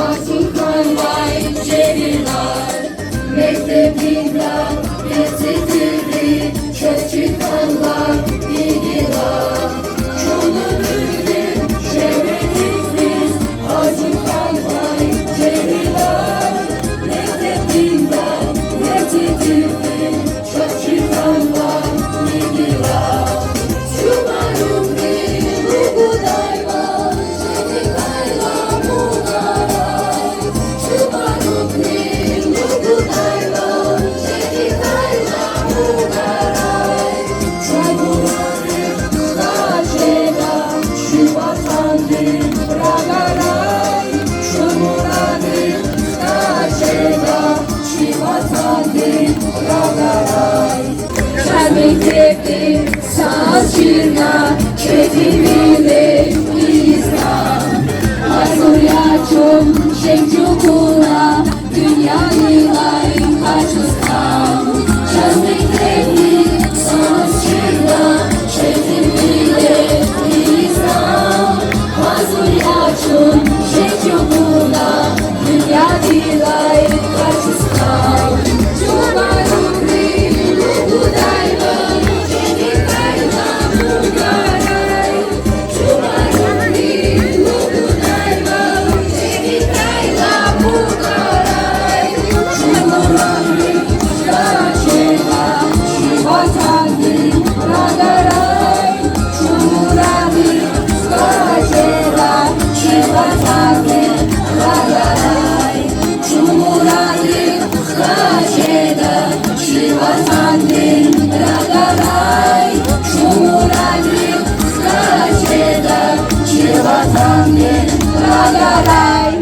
Vatikan vay ceriler, mektebinden getirildi, çok çıkanlar bilgiler. Çolunun şehrimiz biz, Vatikan vay ceriler, mektebinden getirildi, çok çıkanlar bilgiler. Şumarım bir luguday var, çelikayla munaray. Şumarım bir luguday var, çelikayla munaray. Çayburanın saçena, şu vatanın ragaray. Çayburanın saçena, şu vatanın ragaray. Çelmektedir saçına, çetimile İslam. Hazıryaçım şemcukula, dünyayı ay kaçısam. Çelmektedir saçına, çetimile İslam. Hazıryaçım şemcukula, dünyayı ay kaçısam. Cumarım bir luguday var, çelikayla munaray. Cumarım bir luguday var, çelikayla munaray. Cumarım saçena, şu vatanın ragaray. Cumarım saçena, şu vatanın ragaray. Cumarım saçena, şu vatanın ragaray. Cumarım saçena, şu vatanın ragaray.